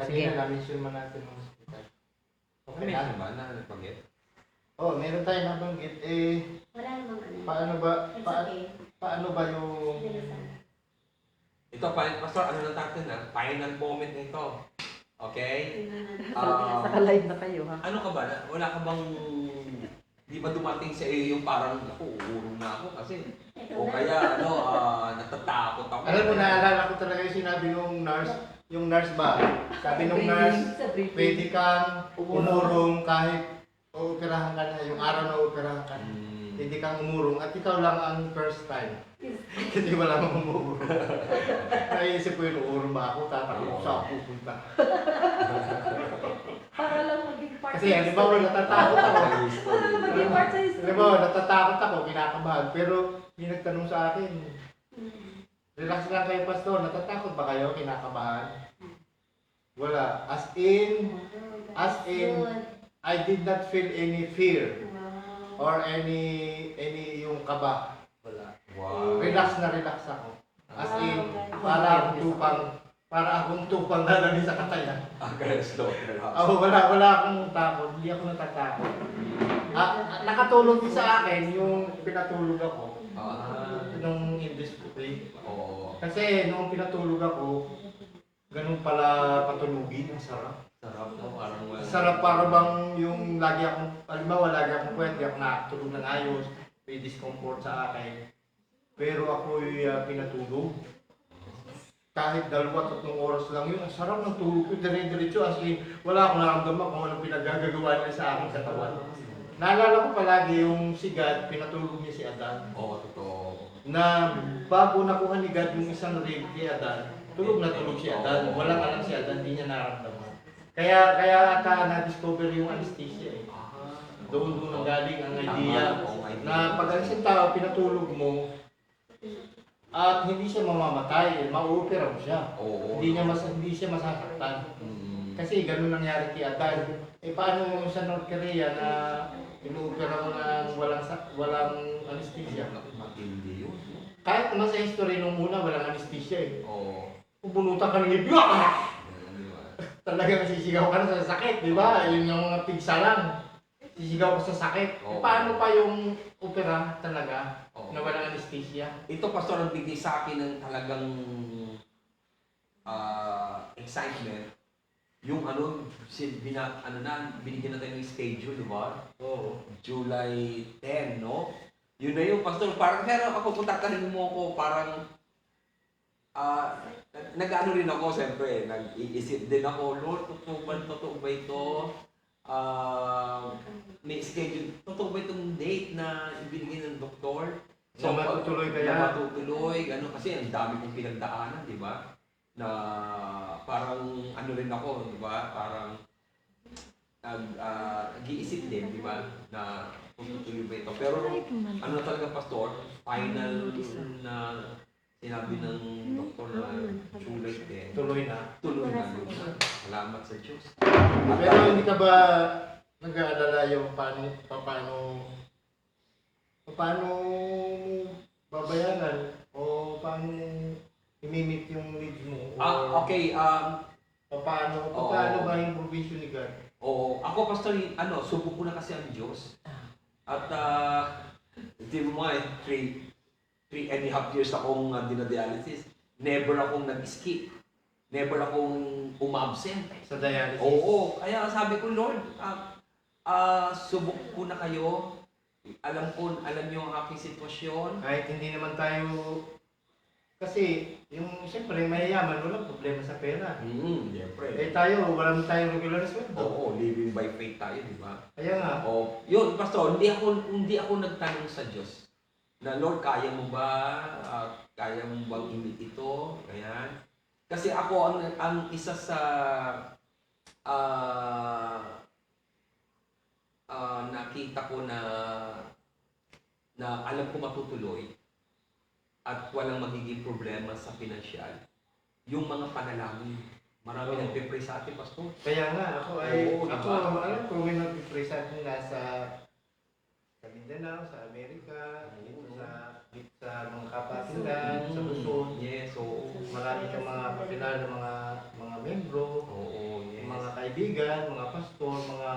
Kanina na-mention man natin ng hospital. Okay May na. ba na nagpag-get? Oh, meron tayo nabanggit. Wala namang ano. Paano ba yung... Ito, Pastor, ano lang natin final moment nito. Okay? Naka-live na kayo, ha? Ano ka ba? Wala ka bang... Di ba dumating sa iyo yung parang, ako, uurong na ako kasi... O kaya, natatakot ako. Alam mo, naalala ko talaga yung sinabi nung nurse. Yung nurse ba? Sabi nung nurse, pwede kang umurong kahit uoperahan ka na. Yung araw na uoperahan ka na. Pwede kang umurong at ikaw lang ang first time. Hindi wala mang umurong. Naisip ko yun, uurong ba ako? Tatakot sa ako pupunta. Para lang maging part Kasi halimbawa natatakot ako. Para lang maging part sa history. Halimbawa natatakot ako, kinakabahan. Pero yung nagtanong sa akin, relax lang kayo, pastor. Natatakot ba kayo? Kinakabahan? Wala. As in, I did not feel any fear or any yung kaba. Wala. Wow. Relax na relax ako. As in, para akong tupang lalagay sa katayan. Guys, Wala akong takot. Hindi ako natatakot. Nakatulog din sa akin yung pinatulog ako. Nung industry. Oo. Kasi nung pinatulog ako, ganun pala patulugin. Ang sarap. Sarap no, parang wala. Sarap para bang yung lagi akong, halimbawa lagi akong pwede ako nakatulog ng ayos, may discomfort sa akin. Pero ako'y pinatulog. Kahit 2-3 oras lang yun, ang sarap ng tulog ko, dire-diretso as in, wala akong naramdaman kung anong pinagagagawa niya sa aking katawan. Naalala ko palagi yung si God, pinatulog niya si Adan. Oo, totoo. Na bago nakuha ni God yung isang rib kay Adan, tulog na tulog si Adan. Walang alam si Adan, hindi niya naramdaman. Kaya ata na-discover yung anesthesia eh. Doon ang galing ang idea na pag ang isang tao pinatulog mo at hindi siya mamamatay, ma-opera mo siya. Oo. Hindi siya masasaktan. Kasi ganun nangyari kay Adan. Paano sa North Korea na inuopera mo ng walang anesthesia? Matindi yun. Kahit naman sa history nung una walang anesthesia eh. Oo. Pubunutan ka ng ngipin, talaga nasisigaw ka na sa sakit, di ba? Yun yung mga pigsa lang. Sisigaw ka sa sakit. Oo. Paano pa yung opera talaga Oo. na walang anesthesia? Ito, Pastor, ang bigay sa akin ng talagang excitement. Yung binigyan natin ng schedule, di ba? Oo. July 10, no? Yun na yung, Pastor. Parang, pero ako, kung tatanungin mo ako, parang, nag-ano rin ako, siyempre, nag-iisip din ako, Lord, totoo ba ito? May schedule, totoo ba itong date na ibinigay ng doktor? So, matutuloy kaya? Na matutuloy, kasi ang dami kong pinagdaanan, di ba? Na parang ano rin ako, di ba? Parang nag-iisip din, di ba? Na tutuloy ba ito. Pero ano na talaga, Pastor, final na sinabi ng doktor na July 10. Tuloy na. Tuloy na. Salamat sa Diyos. Pero hindi ka ba nag-aalala yung paano babayaran o paano imimit yung needs mo? Okay. Paano ba yung provision ni God? Oo. Ako, Pastor, subok ko na kasi ang Diyos. At, hindi mo nga, 3.5 years akong dinadialysis. Never akong nag-skip. Never akong umabsent. Sa dialysis? Oo. Kaya sabi ko, Lord, subok ko na kayo. Alam niyo ang aking sitwasyon. Kahit hindi naman tayo, kasi yung siyempre mayayaman, walang problema sa pera. Siyempre. Tayo, walang tayong regular sweldo. Oo, living by faith tayo, di ba? Kaya nga. Oo. Yun, Pastor, hindi ako nagtanong sa Diyos na, Lord, kaya mo ba? Kaya mo bang imit ito? Ganyan. Kasi ako, ang isa sa nakita ko na alam ko matutuloy at walang magiging problema sa pinansyal, yung mga panalangin. Marami nagpe-pray sa atin, Pastor. Kaya nga, alam ko may nagpe-pray sa atin nasa Mindanao, sa Amerika, dito sa mga kapatiran, sa Luzon. Yes, oo. Marami kang mga kapilala ng mga membro, Oo, yes. mga kaibigan, mga pastor, mga...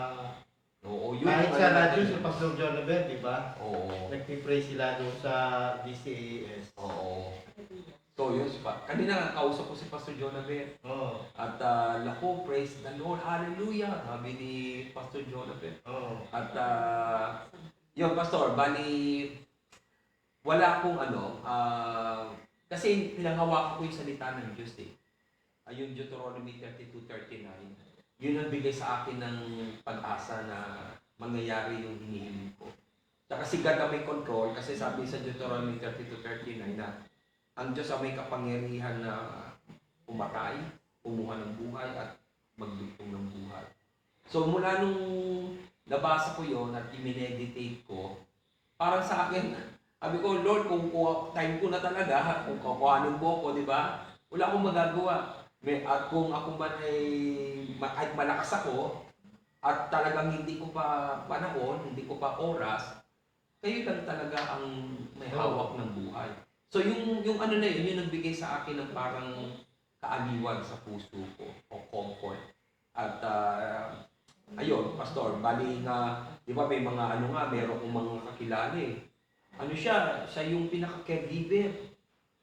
Oo, yun. Kahit yung sa ano radyo, natin. si Pastor John Abel, di ba? Oo. Nagpipray sila doon sa DCAS. Oo. So, yun. Kanina kausap ko si Pastor Jonathan. Oo. At lako, praise the Lord, hallelujah. Sabi ni Pastor Jonathan. Oo. At yun, Pastor, bali, wala akong kasi pinangawakan ko yung salita ng Diyos eh. Yung Deuteronomy 32:39. Yun ang bigay sa akin ng pag-asa na mangyayari yung hinihiling ko. Tsaka si God ang may control kasi sabi sa Deuteronomy 32:39 na ang Diyos ang may kapangyarihan na pumatay, kumuha ng buhay at magdugtong ng buhay. So mula nung nabasa ko yon at i-meditate ko, parang sa akin, sabi ko, Lord, kung time ko na talaga, kung kukuhanin mo ko, di ba? Wala akong magagawa. At kung ako man ay kahit malakas ako, at talagang hindi ko pa panahon, hindi ko pa oras, kayo lang talaga ang may hawak ng buhay. So yung ano na yun, yung nagbigay sa akin ng parang kaaliwan sa puso ko o comfort. At ayun, Pastor, bali nga, di ba may mga meron kong mga kakilala eh. Ano siya yung pinaka-caregiver.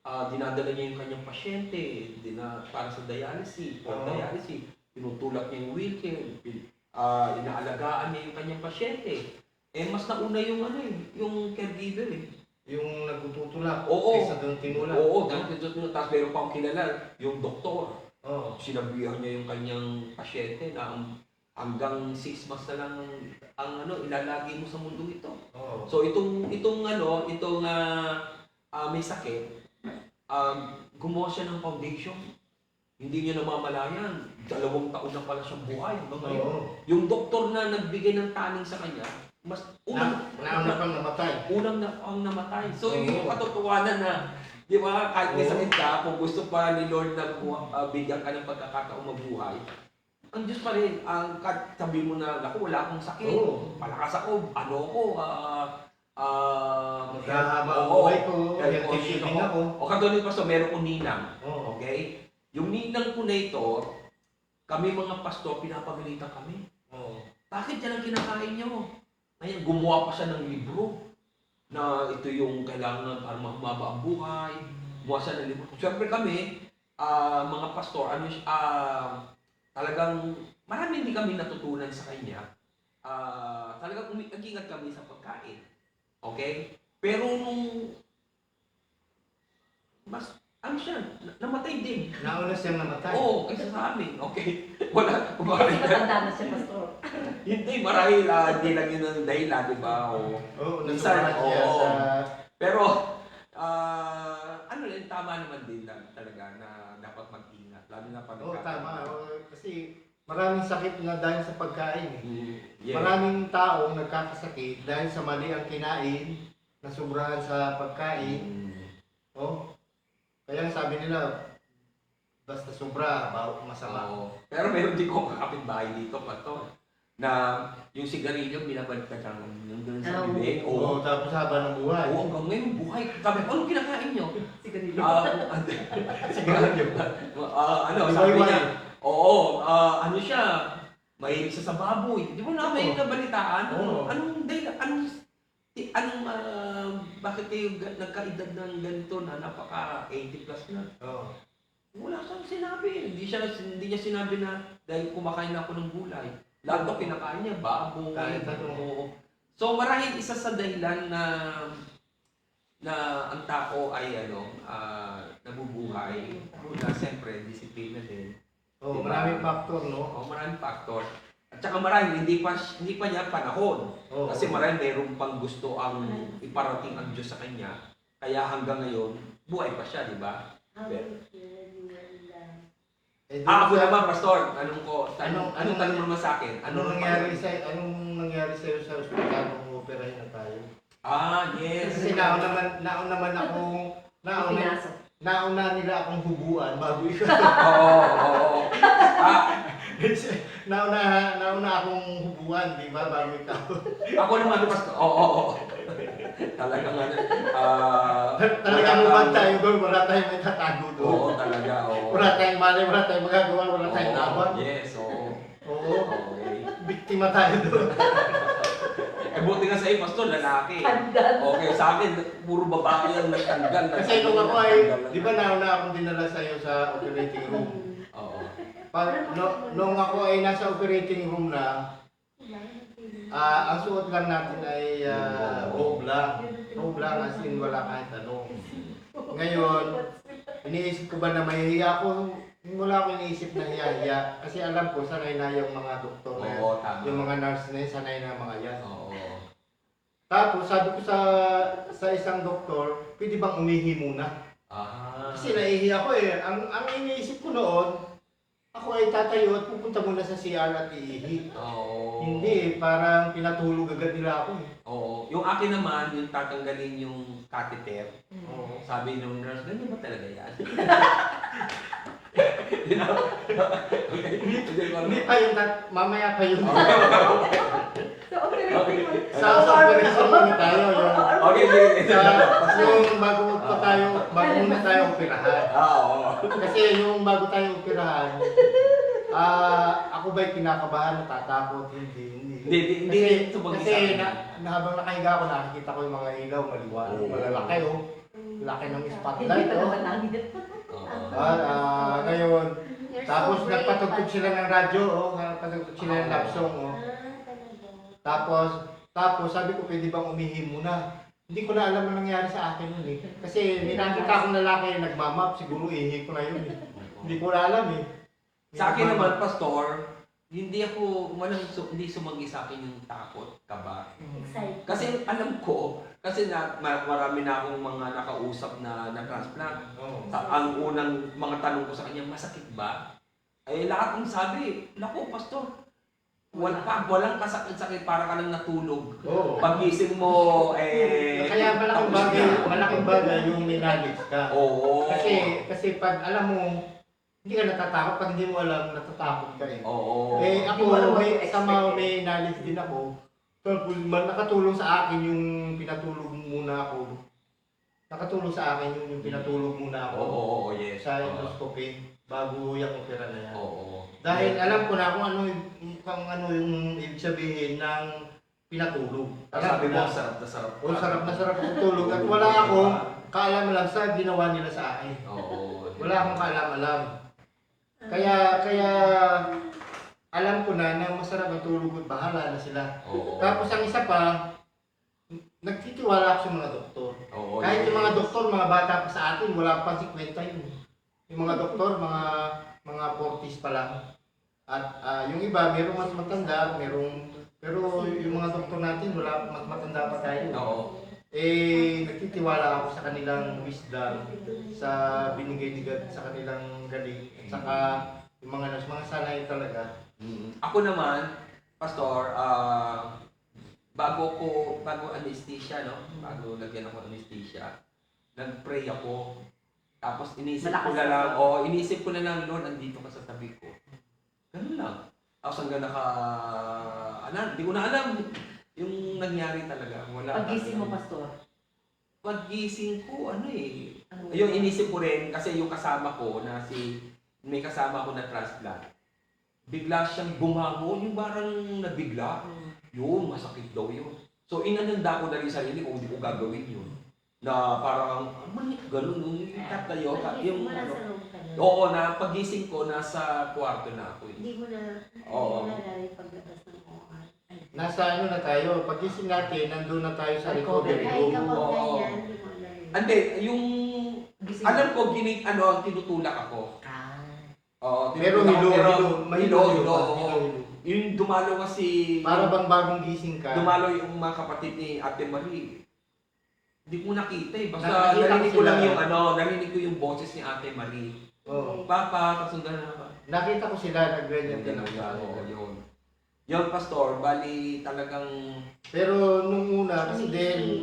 Dinadala niya yung kanyang pasyente, para sa dialysis, for dialysis. Tinutulak niya yung wheelchair, inaalagaan niya yung kanyang pasyente. Mas nauna yung caregiver eh. Yung nagtutulak, Oo. kaysa doon tinulak. Oo, tapos meron pa akong kilala, yung doktor. Oo. Sinabihan niya yung kanyang pasyente na hanggang 6 months na lang ang ilalagi mo sa mundo ito. Oo. So itong may sakit, gumawa siya ng foundation. Hindi niya namamalayan. 2 taon na pala siyang buhay hanggang ngayon. Oo. Yung doktor na nagbigay ng taning sa kanya, mas Nauna pang namatay. unang na ang namatay. So Oo. yung katotohanan na, di ba, kahit may Oo. sakit ka, kung gusto pa ni Lord na bigyan ka ng pagkakataong mabuhay, ang Diyos pa rin, sabi mo na, ako, wala akong sakit, Oo. malakas ako, Maghahaba ang oo, buhay ko, health healthy conscious living ako. O katulad pa, so meron kong ninang. Oo. Okay? Yung ninang ko na ito, kami mga pastor, pinapagalitan kami. Oo. Bakit yan ang kinakain nyo? Ngayon, gumawa pa siya ng libro na ito yung kailangan para mahumaba ang buhay. Gumawa siya ng libro. Siyempre kami, mga pastor, talagang marami hindi kami natutunan sa kanya. Talagang nag-ingat kami sa pagkain. Okay? Pero nung siya, namatay din. Nauna siyang namatay. Oo, kaysa sa amin. Okay? Wala. Kasi matanda na siya, Pastor. Hindi, marahil hindi lang yun ang dahilan, di ba? Oo, Minsan, nasulat niya oo. sa... Pero, tama naman din talaga na dapat mag-ingat. Lalo na pag Oo, tama. Oo, kasi maraming sakit na dahil sa pagkain. Yeah. Maraming taong nagkakasakit dahil sa mali ang kinain, nasubrahan sa pagkain. Oh. Kaya sabi nila, basta sobra, masama. Oo. Pero meron din ko kapitbahay dito, Pastor, na yung sigarilyo binabaliktad yung doon sa bibig. Oo, tapos haba ng buhay. Oo, hanggang ngayon buhay. Sabi, anong kinakain nyo? Sigarilyo. Sigarilyo. Sabi niya, oo, siya, mahilig siya sa baboy. Di ba may nabalitaan? Oo. Bakit kayo nagkaedad ng ganito na napaka 80 plus na? Oo. Wala siyang sinabi. Hindi niya sinabi na dahil kumakain ako ng gulay. Lahat ng kinakain niya, baboy. Kahit ano. Oo. So marahil isa sa dahilan na ang tao ay nabubuhay. Una, siyempre, disiplina din. Oo, Diba? maraming factor, no? Maraming factor. At saka marahil hindi pa niya panahon. Oo. Kasi marahil mayroong pang gusto ang iparating ang Diyos sa kanya. Kaya hanggang ngayon, buhay pa siya, di ba? Ako naman, Pastor, tanong ko, anong tanong mo naman sa akin? Anong nangyari sa iyo sa ospital nung operahin na tayo? Yes. Kasi nauna nila akong hubuan bago ikaw. Oo. nauna akong hubuan, di ba, bago ikaw. Ako naman, Pastor. Oo. Talagang ano, Talaga mubad tayo doon, wala tayong may tatago doon. Oo, talaga, oo. Wala tayong mali, wala tayong magagawa, wala tayong laban. Yes, oo. Oo, Okay. biktima tayo doon. Eh, buti nga sa iyo, pastor, lalaki. Hanggang. Okay, sa akin, puro babae ang nagtanggal. Kasi nung ako ay, di ba nauna akong dinala sa'yo sa operating room? Oo. Nung ako ay nasa operating room na, ang suot lang natin ay robe lang. Robe lang as in wala kahit ano. Ngayon, iniisip ko ba na mahihiya ako? Wala akong iniisip na hiya-hiya. Kasi alam ko, sanay na yung mga doktor na yan. Oo, tama. Yung mga nurse na yan, sanay na mga yan. Oo. Tapos sabi ko sa isang doktor, pwede bang umihi muna? Ah. Kasi naihiya ko eh. Ang iniisip ko noon, ako ay tatayo at pupunta muna sa CR at iihi. Oo. Hindi, parang pinatulog agad nila ako eh. Oo. Yung akin naman, yung tatanggalin yung catheter, Oo. sabi nung nurse, ganyan ba talaga yan? You know? Hindi pa yun, mamaya pa yun. So, operating mo. Sa operation muna tayo. Okay, sige. Yung bago muna tayo operahan. Oo. Kasi yung bago tayo operahan, ako ba'y kinakabahan, natatakot? Hindi. Hindi tumagi sa Kasi akin. habang nakahiga ako, nakikita ko yung mga ilaw, maliwanag, Oo. malalaki oh. Laki ng Hindi spotlight pa oh. naman nakikita. Oo. Ngayon, You're tapos so brave, nagpatugtog but- sila ng radyo oh, nagpatugtog sila ng love song oh. Tapos sabi ko, pwede bang umihi muna? Hindi ko na alam ang nangyari sa akin nun eh. Kasi may nakita akong lalaki nagmamap, siguro ihi ko na yun eh. Hindi ko na alam eh. Sa akin naman, pastor, hindi hindi sumagi sa akin yung takot, kaba. Excited. Kasi alam ko, kasi marami na akong mga nakausap na transplant. Oo. Ang unang mga tanong ko sa kanya, masakit ba? Eh lahat ng sabi, naku pastor, walang kasakit-sakit, para ka lang natulog. Oo. Pagising mo, Kaya malaking bagay yung may knowledge ka. Oo. Kasi pag alam mo, hindi ka natatakot. Pag hindi mo alam, natatakot ka eh. Oo. Ako, Hindi mo alam may, what to sama expect. may knowledge din ako. So, nakatulong sa akin yung pinatulog muna ako. Nakatulong sa akin yung pinatulog muna ako Oo, yes. sa endoscopy bago yung opera na yan. Oo. Dahil alam ko na kung ano yung ibig sabihin ng pinatulog. Sabi mo, na. sarap na sarap. O sarap na sarap ang tulog. At wala akong kaalam-alam sa ginawa nila sa akin. Oo. Wala akong kaalam-alam. Kaya alam ko na masarap ang tulog at bahala na sila. Oo. Tapos ang isa pa, nagtitiwala ako sa mga doktor. Oo, Kahit yung yes. mga doktor, mga bata pa sa atin, wala pa 50 yun. Yung mga doktor, mga 40s pa lang. At yung iba, merong mas matanda, pero yung mga doktor natin, wala mas matanda pa tayo. Oo. Nagtitiwala ako sa kanilang wisdom, sa binigay ni God sa kanilang galing, at saka yung mga sanay talaga. Ako naman, pastor, bago anesthesia, no? Bago lagyan ako anesthesia, nag-pray ako. Tapos inisip ko na lang, inisip ko na lang, Lord, andito ka sa tabi ko. Ganun lang. Tapos hanggang hindi ko na alam yung nangyari talaga. Wala. Pag-gising mo, pastor. Pag-gising ko, yung inisip ko rin, kasi yung kasama ko, may kasama ko na transplant, bigla siyang bumangon, yung parang nabigla. Yun, masakit daw yun. So, inananda ko na rin sarili ko, hindi ko gagawin yun. Na parang, ganun, yung tatayo ka. Yung, Wala sa loob ka na. oo, na pagising ko, nasa kwarto na ako. Hindi mo na Oo. nalala paglabas ng OR. Nasa na tayo, pagising natin, nandun na tayo sa recovery Kahit room. kapag Oo. ganyan, hindi mo alala. Hindi, yung, Gising alam ko, tinutulak ako. Oo, Pero tinutulak ako, hilo. oo. Yung dumalo kasi, Para bang bagong gising ka. dumalo yung mga kapatid ni Ate Marie. Hindi ko nakita eh. Basta Nakita narinig ko ko lang sila. narinig ko yung boses ni Ate Marie. Oo. Papa, kasundan na ba? Nakita ko sila nag-ganyan Yung din. oo, yun. Yung pastor, bali talagang, Pero nung una, kasi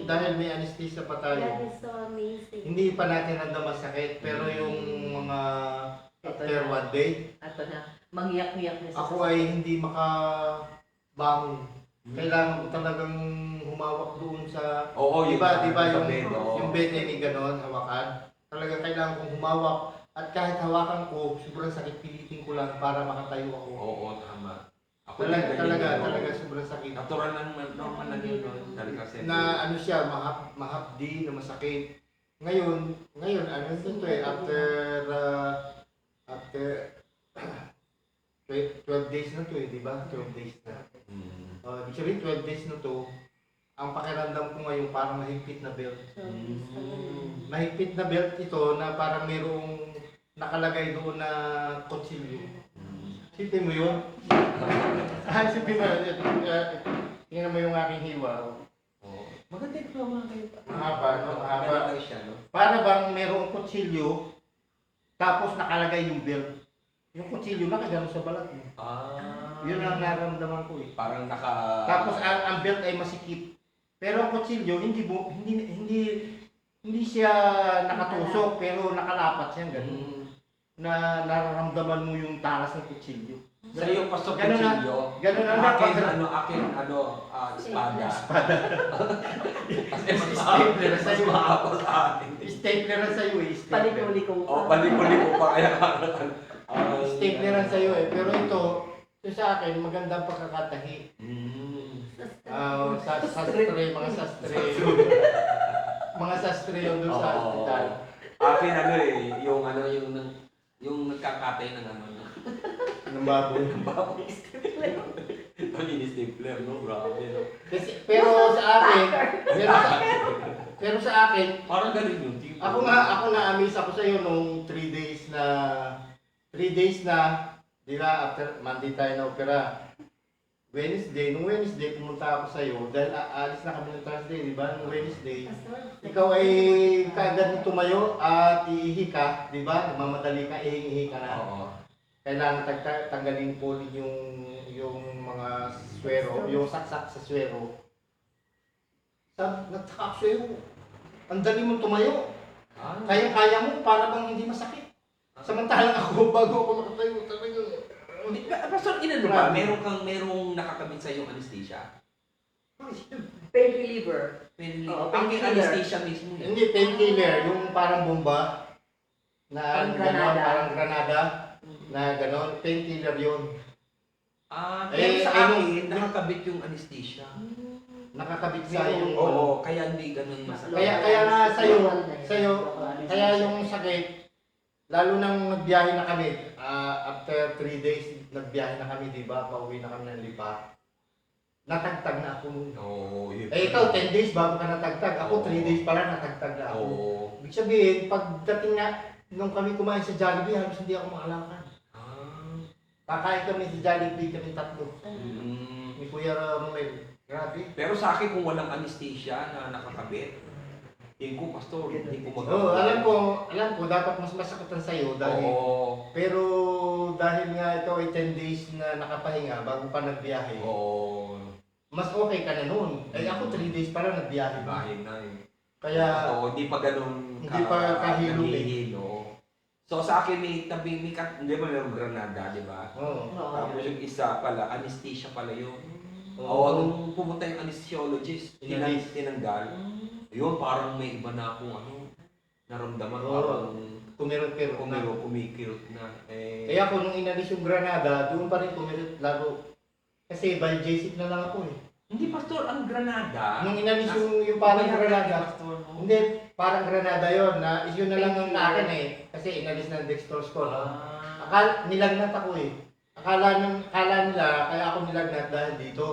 dahil may anesthesia pa That tayo, is so amazing. hindi pa natin nandang masakit. Pero yung mga after one day, Ato na. Mangiyak-ngiyak na siya. ako ay hindi makabangon. Kailangan ko talagang humawak doon sa... Oo, Di ba sa yung, bed, oo. yung bed ay may ganon, hawakan. Talaga kailangan kong humawak. At kahit hawakan ko, sobrang sakit, pilitin ko lang para makatayo ako. Oo, tama. Ako Talaga, din, talaga, ganyan, oo. talaga sobrang sakit. Natural lang, normal lang yun. Talaga, siyempre. Na ano siya, mahapdi, na masakit. Ngayon, ano ito eh, after 12 days na to eh, di ba? 12 days na. Mm. Ibig sabihin, 12 days na to, ang pakiramdam ko ngayon parang mahigpit na belt. Mahigpit na belt ito na parang mayroong nakalagay doon na kutsilyo. Sipin mo yun? Sipin mo yun. Tingnan mo yung aking hiwa. Oo. Maganda yung mga kayo. Mahaba, no? Mahaba. Mahaba lang siya, no? Para bang mayroong kutsilyo, tapos nakalagay yung belt. Yung kutsilyo nakagano sa balat mo. Ah. Yun ang nararamdaman ko eh. Parang naka... Tapos ang belt ay masikip. Pero ang kutsilyo hindi siya nakatusok pero nakalapat siya ganun. Na nararamdaman mo yung talas ng kutsilyo. Sa iyo, Pastor Ganun na- Cuchillo. ganun ang akin, dapat. espada. Kasi mas Stapler mas sa'yo. mahaba sa akin. Stapler ang sa'yo eh. Stapler. Palikuli ko O, paliko pa kaya Stapler ang sa'yo eh. Pero ito sa akin, magandang pagkakatahi. Sastre, mga sastre. Mga sastre yun doon sa hospital. Akin yung nagkakatay ng Ng baboy. ng baboy. Pag-ini-stapler, no? Grabe, no? Pero sa akin, pero sa akin, Parang ganun yung tipo. ako na-amaze ako sa iyo nung 3 days na, di ba, after Monday tayo na opera. Nung Wednesday, pumunta ako sa iyo dahil alis na kami ng Thursday, di ba? Nung Wednesday, ikaw ay kaagad tumayo at iihi ka, di ba? Nagmamadali ka, ihi ka na. Oo. Kailangan tanggalin po yung mga swero, yung saksak sa swero. Nagtaka ako sa'yo, ang dali mong tumayo. Kaya mo, para bang hindi masakit. Samantalang ako, bago ako makatayo, talagang... Pastor, inano ba? Merong nakakabit sa yung anesthesia? Pain reliever. Oo, Ang painkiller. anesthesia mismo yun. Hindi, painkiller, yung parang bomba, na Parang gano'n, granada. parang granada, na gano'n, painkiller yun. Pero sa nung- akin, nakakabit yung anesthesia. Nakakabit sa yung... Oo, kaya hindi ganun masakit. Kaya nga sa'yo, kaya yung sakit, lalo nang nagbiyahe na kami, after 3 days, nagbiyahe na kami, di ba? Pauwi na kami ng Lipa. Natagtag na ako nun. Oo, yun. Ikaw, 10 days bago ka natagtag. Ako, 3 days pa lang natagtag na ako. Oo. Ibig sabihin, pagdating na, nung kami kumain sa Jollibee, halos hindi ako makalakad. Kakain kami sa Jollibee, kami tatlo. Ni Kuya Romel. Grabe. Pero sa akin, kung walang anesthesia na nakakabit, tingin ko, Pastor, hindi ko Oo, alam ko, dapat mas masakitan sa'yo dahil... Oo. Pero dahil nga ito ay 10 days na nakapahinga bago pa nagbiyahe, Oo. mas okay ka na noon. Ay ako 3 days pa lang nagbiyahe. Bahin na eh. Kaya Oo, hindi pa ganun Hindi pa kahilo eh. nahihilo. So sa akin, hindi ba merong Granada, di ba? Oo. Tapos yung isa pala, anesthesia pala yun. Oo. Oo, nung pumunta yung anesthesiologist, Inalis. tinanggal. Yun, parang may iba na akong naramdaman, Oo. parang Kumirot-kirot na. kumikirot na. Kaya ako nung inalis yung Granada, doon pa rin kumirot lalo. Kasi by JCIC na lang ako eh. Hindi, Pastor, ang Granada. Nung inalis yung parang Granada, Pastor, no? hindi, parang Granada yon na yun na lang ang akin eh. Kasi inalis ng dextrose ko. No? Nilagnat ako eh. Akala nila, kaya ako nilagnat dahil dito.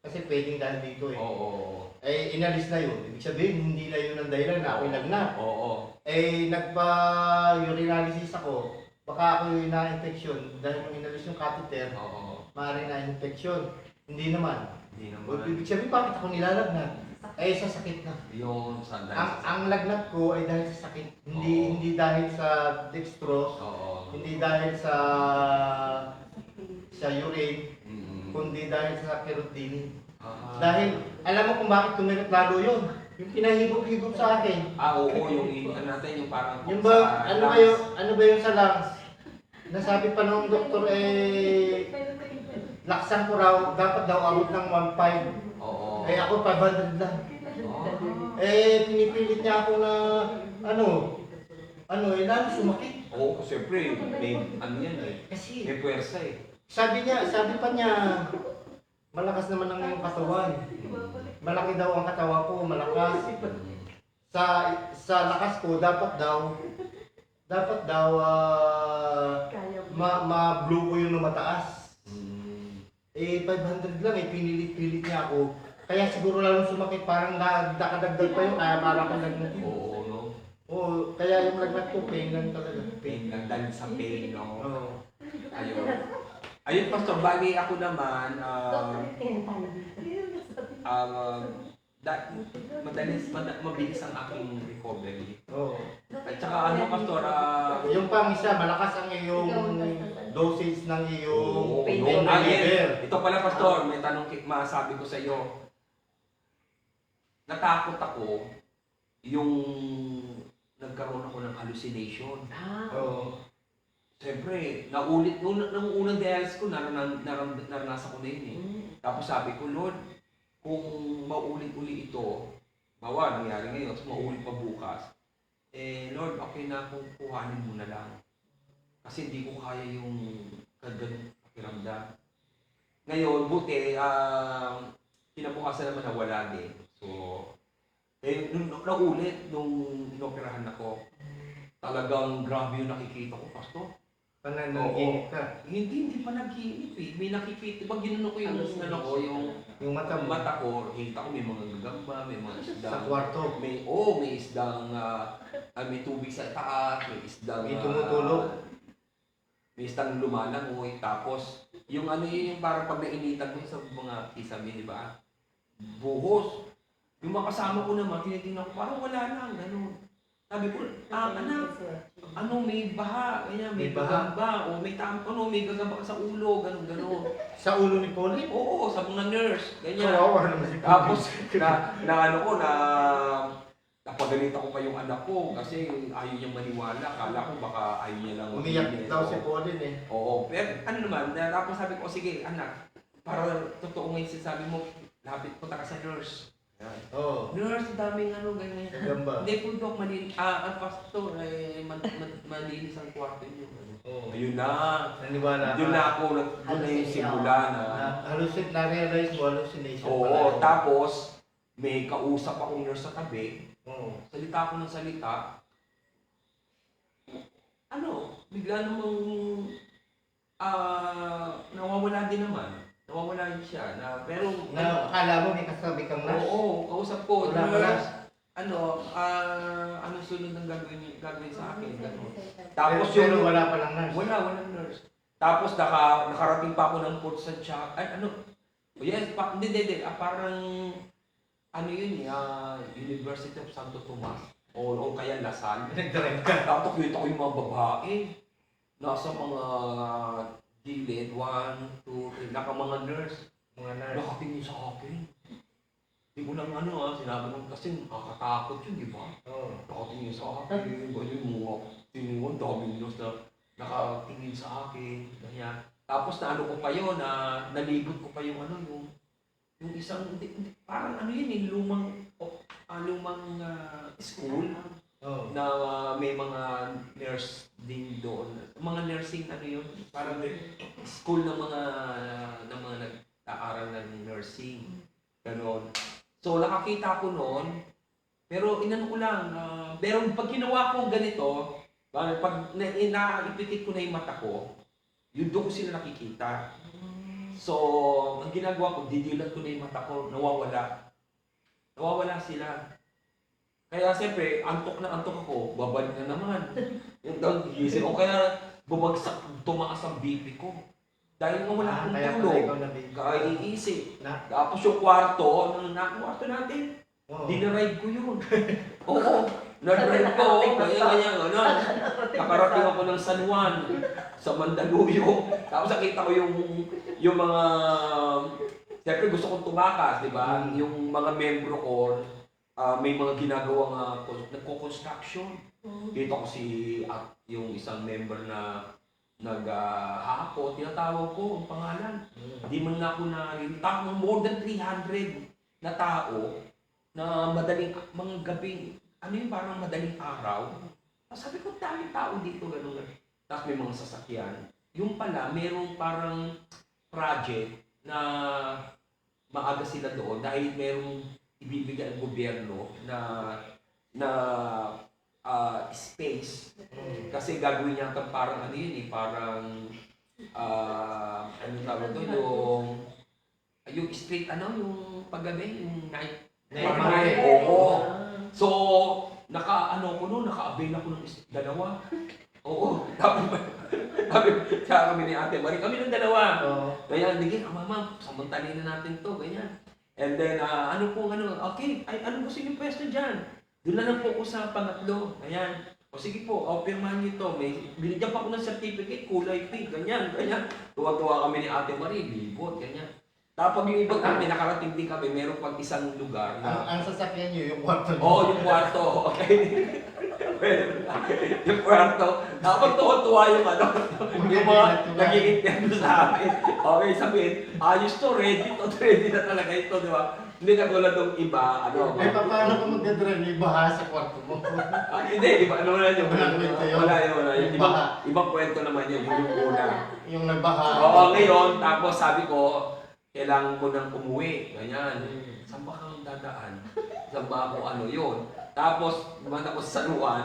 Kasi pwedeng dahil dito eh. Oo. Eh, inalis na yun. Ibig sabihin, hindi na yun ang dahilan na ako lagnat. Oo. Eh, nagpa-urinalysis ako. Baka ako yung na-infection. Dahil nung inalis yung catheter, Oo. maaaring na-infection. Hindi naman. Hindi O, naman. ibig sabihin, bakit ako nilalagnat? Eh, sa sakit na. Yung sandal. Ang lagnat ko ay dahil sa sakit. Hindi dahil sa dextrose. Oo. Hindi dahil sa urine. Kundi dahil sa kerotinin. Dahil, alam mo kung bakit kumirit lalo yun? Yung pinahigop-higop sa akin. Oo, yung natin yung parang Yung ba, ano ba yung sa lungs? Nasabi pa nung doktor laksan ko raw, dapat daw abot ng 1.5. Oo. Eh ako 500 lang. Oh. Eh pinipilit niya ako na lalo sumakit. Oo, siyempre, may ano yan eh. Kasi May puwersa eh. sabi pa niya, malakas naman ang iyong katawan. Malaki daw ang katawan ko, malakas. Sa lakas ko, dapat daw Kaya mo. ma-blow ko yung mataas. Mm. Eh 500 lang eh, pinilit-pilit niya ako. Kaya siguro lalong sumakit, parang nakadagdag pa yun, kaya parang akong lagnat yun. Oo, no? Oo, kaya yung lagnat ko, pain lang talaga. Pain lang dahil sa pain, no? Oo. Ayun. Ayun, Pastor, bali ako naman, mabilis ang aking recovery. Oo. At saka ano, Pastor, Yung pang isa, malakas ang iyong dosage ng iyong pain pain reliever. ito pala, Pastor, may tanong masabi ko sa iyo. Natakot ako yung nagkaroon ako ng hallucination. Oo. Siyempre, naulit, nung unang dialysis ko, naranasan ko na yun eh. Tapos sabi ko, Lord, kung maulit-uli ito, bawa, nangyari ngayon, tapos maulit pa bukas, eh, Lord, okay na kung kuhanin mo na lang. Kasi hindi ko kaya yung ganun pakiramdam. Ngayon, buti, kinabukasan naman nawala din. So, eh, naulit, nung inoperahan ako, talagang grabe yung nakikita ko, Pastor. Pananaginip ka. Hindi pa nag-iinip eh. May nakikita. Pag ginano ko yung Yung mata mo. mata ko, kita ko may mga gagamba, may mga isdang. Sa kwarto. May isdang, may tubig sa taas, may isdang. May tumutulog. May isdang lumalangoy. Tapos, yung yung parang pag nainitan mo sa mga kisame, di ba? Buhos. Yung mga kasama ko naman, tinitingnan ko, parang wala lang, gano'n. Sabi ko, anak, may baha, ganyan, may May baha. gagamba, o may may gagamba ka sa ulo, gano'n. Sa ulo ni Pauline? Oo, sa mga nurse, ganyan. Kawawa naman si Tapos, napagalitan ko pa yung anak ko kasi ayaw niyang maniwala. Kala ko baka ayaw niya lang. Umiyak daw si Pauline eh. Oo, pero tapos sabi ko, sige anak, para totoo ngayon sinasabi mo, lapit punta ka sa nurse. Oo. Nurse, daming ganyan. Gagamba. Hindi po dok, ang pastor, malinis ang kwarto niyo. Oo. Ayun na. Naniwala ka. Doon na ako, doon na yung simula na. Na-realize mo, hallucination pala Oo, yun. tapos may kausap akong nurse sa tabi. Oo. Salita ako ng salita. Bigla namang nawawala din naman. Nawawala din siya. Pero, Akala mo may kasabi kang nurse? oo, kausap ko. Wala Nurse, ano sunod ng gagawin sa akin? Ganun. Tapos Pero wala palang nurse. walang nurse. Tapos nakarating pa ako ng port sa check. Yes, hindi. Parang, yun University of Santo Tomas. O kaya Lasal. Nag-drive ka. Tapos kita ko yung mga babae. Nasa mga gilid, 1, 2, 3, mga nurse. Mga nurse. Nakatingin sa akin. Hindi ko lang sinabi nung kasi nakakatakot yun, di ba? Oo. Nakatingin sa akin, ganyan mo. Tingin daming nurse na nakatingin sa akin. Ganyan. Tapos ko pa yun, nalibot ko pa yung yung isang, parang lumang school Oo. na may mga nurse din doon. Mga nursing yun, parang school ng mga nag-aaral ng nursing. Ganon. So nakakita ko noon, pero ko lang, pero pag ginawa ko ganito, pag naipikit ko na yung mata ko, yun doon ko sila nakikita. So, ang ginagawa ko, didilat ko na yung mata ko, nawawala. Nawawala sila. Kaya siyempre, antok ako, babalik na naman. Yung daw, gising o kaya bumagsak, tumaas ang BP ko. Dahil nga wala akong Kaya pala tulog, ikaw nabigyan. kaya iisip. Na? Tapos yung kwarto natin, Oo. dinarive ko yun. Oo, na-drive ko, ganyan, nakarating ako ng San Juan, sa Mandaluyong. Tapos nakita ko yung mga, siyempre gusto kong tumakas, di ba? Yung mga membro ko, may mga ginagawang nagko-construction. Kita ko yung isang member na naghahako, tinatawag ko ang pangalan. Hindi man na ako narinig. Tapos more than 300 na tao na madaling, mga gabing, ano yung parang madaling araw. Tapos sabi ko, daming tao dito, gano'n. Tapos may mga sasakyan. Yung pala, merong parang project na maaga sila doon dahil merong ibibigay ang gobyerno na space. Kasi gagawin niya ito parang ano yun parang ano tawag doon, yung street yung paggabi, yung night. Night. Oo. So, naka-avail ako ng dalawa. Oo. Sabi kami ni Ate Marie, kami ng dalawa. Kaya, hindi, mama, samantalin na natin to, ganyan. And then, okay, ano gusto niyo pwesto dyan? Doon na lang po ako sa pangatlo. Ayan. O sige po, pirmahan niyo ito. Binigyan pa ako ng certificate, kulay pink, ganyan. Tuwa-tuwa kami ni Ate Marie, libot, ganyan. Tapos yung iba kami, nakarating din kami, meron pang isang lugar na... Ang sasakyan nyo, yung kwarto nyo. Oo, yung kwarto. Okay. Yung kwarto. Tapos tuwa-tuwa yung yung mga nag-i-interview sa amin. Okay, sabihin, ayos to, ready na talaga ito, di ba? Hindi katulad ng iba, paano ka magdadrive? May baha sa kwarto mo. Hindi, iba, wala yung kwento yun. Wala yun. Yung baha. Ibang kwento naman yun, yung una. Yung nagbaha. Oo, ngayon, tapos sabi ko, kailangan ko nang umuwi. Ganyan. Saan ba kang dadaan? Saan ba ako yun? Tapos, naman ako sa San Juan.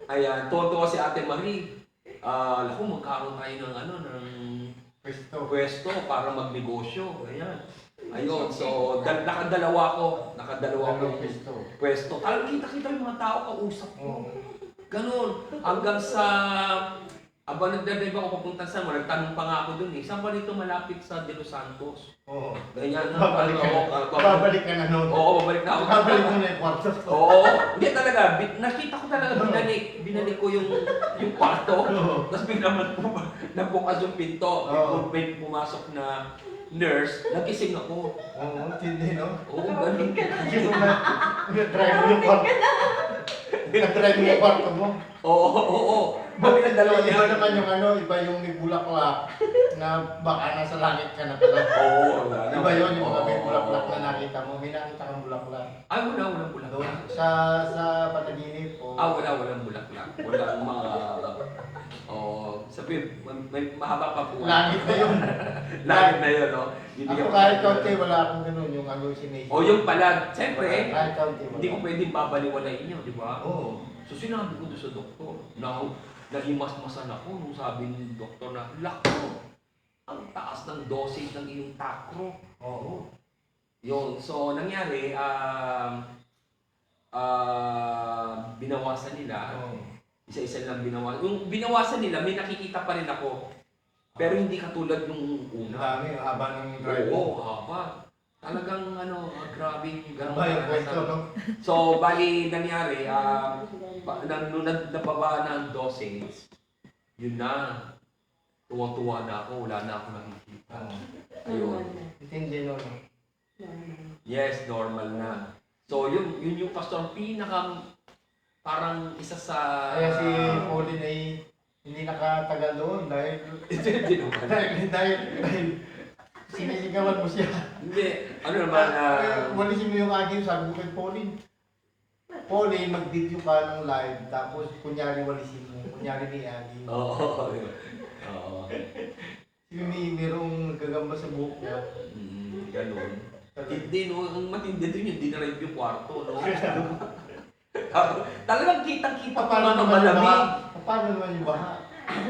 Ayan, tuwa si Ate Marie. Naku, magkaroon tayo ng pwesto para magnegosyo. Ayan. Ayun, so, nakadalawa ko pwesto. Talagang kita-kita yung mga tao kausap ko. Ganon. Hanggang sa... Aba, nagdadrive ako papunta sa nagtanong pa nga ako dun Saan ba dito malapit sa De Los Santos? Oo. Ganyan. Babalik ka na nun. Oo, babalik na ako. Babalik mo na yung kwarto. Oo. Hindi talaga. Nakita ko talaga binalik ko yung kwarto. Tapos bigla nagbukas yung pinto. May pumasok na nurse. Nagising ako. Oo, hindi no? Oo, ganun. Hindi mo na-drive mo yung kwarto. Na-drive mo yung kwarto mo. Oo. Kami ng dalawa Iba naman yung iba yung may bulaklak na baka nasa langit ka na pala. Oo. Iba yun, yung mga may bulaklak na nakita mo. May nakita kang bulaklak. Ay, walang bulaklak. Doon, sa panaginip o... Walang bulaklak. Walang mga... sabi, may mahaba pa po. Langit na yun. Langit na yun, no? Ako kahit kaunti, wala akong ganun yung sinisi. Yung pala, siyempre, kahit kaunti, wala. hindi ko pwedeng babaliwalain niyo, di ba? Oo. So sinabi ko doon sa doktor, nahimasmasan ako nung sabi ng doktor na, lako, ang taas ng dosage ng iyong takro. Oo. Yun, so nangyari, binawasan nila, isa-isa lang binawasan. Yung binawasan nila, may nakikita pa rin ako. Pero hindi katulad nung Ang una. dami, ang haba ng drive. Oo, haba. Talagang grabe ganun. Haba yung kwento, no? So, bali nangyari, nung nababa na ang dosage, yun na. Tuwang-tuwa na ako, wala na ako nakikita. Ayun. Hindi, no? Yes, normal na. So, yun yung pastor, parang isa sa... Kaya si Pauline ay hindi nakatagal doon dahil sinisigawan mo siya. Hindi, ano naman Walisin mo yung aking sabi ko kay Pauline. Pauline, mag-video ka ng live, tapos kunyari walisin mo, kunyari ni Agi. Oo. Merong gagamba sa buhok niya. Ganun. Hindi, no, ang matindi din yun, di na rin yung kwarto, no? Talagang kitang-kita pa mga malamig. Paano naman yung baha?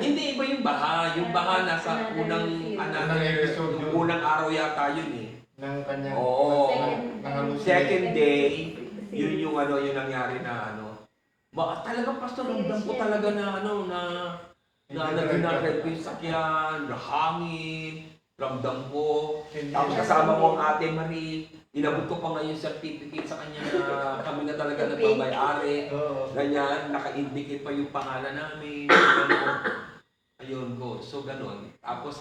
Hindi, iba yung baha. Yung baha nasa unang episode yun. unang araw yata yun eh. Ng kanyang Second day, yun yung nangyari na talagang pastor, ramdam ko talaga na nag-red yung sakyan, na hangin, ramdam ko. Tapos kasama mo ang Ate Marie, inabot ko pa ngayon certificate sa kanya na kami na talaga nagbabayari. Ganyan, naka-indicate pa yung pangalan namin. Ayun, go. So, ganun. Tapos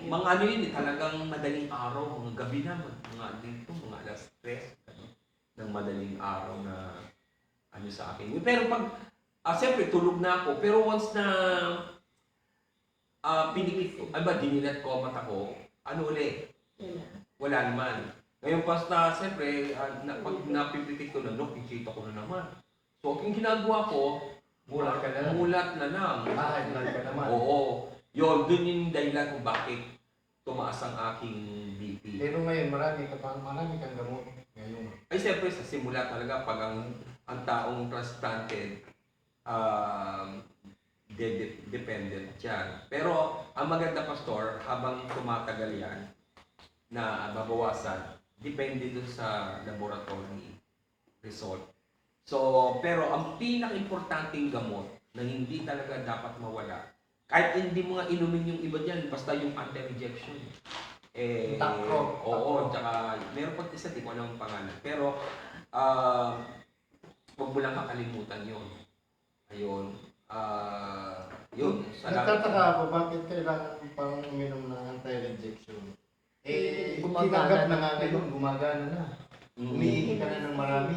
mga yun, talagang madaling araw, mga gabi na, mga dito, mga alas 3, ng madaling araw na sa akin. Pero pag Siyempre, tulog na ako. Pero once na pinikit ko, dinilat ko ang mata ko, ano ulit? Wala naman. Ngayon, basta, siyempre, pag napipikit ko na, kikita ko na naman. So, ang ginagawa ko, Mulat ka na lang. mulat na lang. High blood ka naman. Oo. Yun, dun yung dahilan kung bakit tumaas ang aking BP. Pero ngayon, marami kang gamot. Ngayon. Ay, siyempre, sa simula talaga, pag ang taong transplanted, dependent dyan. Pero, ang maganda, Pastor, habang tumatagal yan, na babawasan, depende dun sa laboratory result. So, pero ang pinaka-importanting gamot na hindi talaga dapat mawala, kahit hindi mo nga inumin yung iba dyan, basta yung anti-rejection. Takro. Oo, tsaka meron pag isa, di ko alam ang pangalan. Pero, huwag mo lang kakalimutan yun. Ayun. Yun. Nagtataka ako, bakit kailangan pang uminom ng anti-rejection? Gumagana Tinanggap na na. nga ngayon, gumagana na. Umiihi ka na ng marami.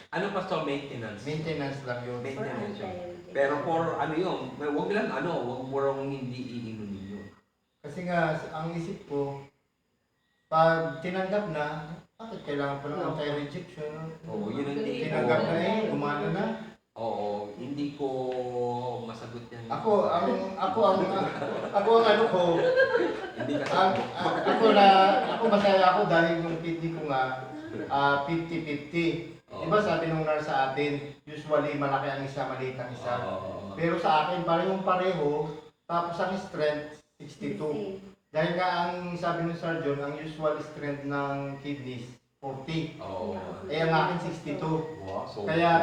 Ano Pastor? Maintenance. Maintenance lang yun. Maintenance yun. Pero for ano yun, huwag lang huwag mo lang hindi iinumin yun. Kasi nga, ang isip ko, pag tinanggap na, bakit kailangan pa ng anti-rejection? Oo, yun ang hindi ko. Tinanggap na gumana na. Oo, hindi ko masagot yan. Ako ang ano ko, Hindi kasi. ako masaya ako dahil yung kidney ko nga 50-50. Diba sabi nung nurse sa atin, usually malaki ang isa, maliit ang isa. Pero sa akin, pareho, tapos ang strength, 62. Dahil nga ang sabi ng surgeon, ang usual strength ng kidneys, 40. Oo. Eh ang akin, 62. Wow, so, Kaya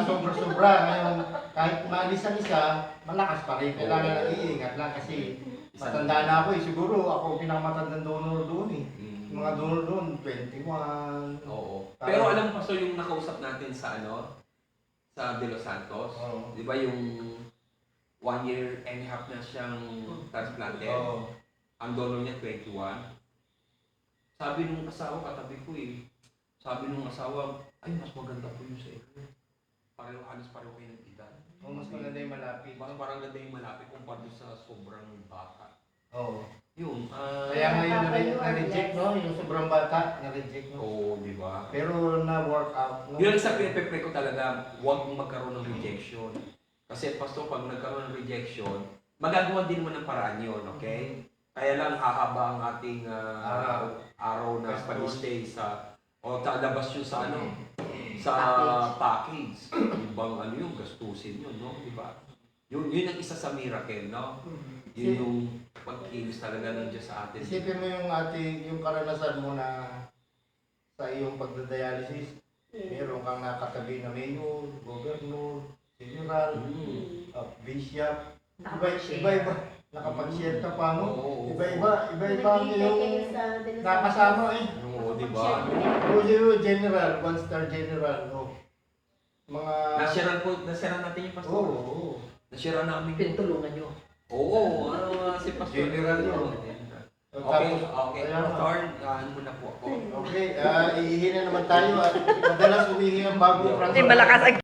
sobra-sobra. Ngayon, kahit maalis ang isa, malakas pa rin. Kailangan na iingat lang kasi matanda na ako eh. Siguro ako pinakamatandang donor doon eh. Yung mga donor doon, 21. Oo. Pero alam mo Pastor, yung nakausap natin sa sa De Los Santos, Oo. di ba yung 1 year and a half na siyang transplanted? Oo. Ang donor niya 21. Sabi nung asawa, katabi ko eh. Sabi nung asawa, ay mas maganda po yung sa inyo. Halos pareho kayo ng edad. Oh, mas maganda yung malapit. Mas parang ganda yung malapit kumpara doon sa sobrang bata. Oo. Yun. Kaya ngayon na-reject, no? Yung sobrang bata, na-reject, no? Oo, di ba? Pero na-work out, no? Yun ang sa pinapipray ko talaga, huwag mong magkaroon ng rejection. Kasi Pastor, pag nagkaroon ng rejection, magagawa din mo ng paraan yun, okay? Kaya lang hahaba ang ating araw na pag-stay sa labas yun sa sa package. Ibang yung gastusin yun, no? Di ba? Yun ang isa sa miracle, no? Yun yung pagkilos talaga ng Diyos sa atin. Isipin mo yung karanasan mo na sa iyong pagdadialysis, meron kang nakatabi na mayor, governor, general, bishop, iba-iba. Nakapag-share ka pa, no? Oo. Iba-iba ang yung nakasama eh. Oo, di ba? Yung general, one-star general, no? Mga... Nasiran natin yung Pastor. Oo. Nasiran namin yun. Pinutulungan nyo. Oo, si Pastor. General yun. Okay, Ayan, Pastor, muna po ako. Okay, iihi na naman tayo at madalas umihi ang bagong Hindi, malakas ang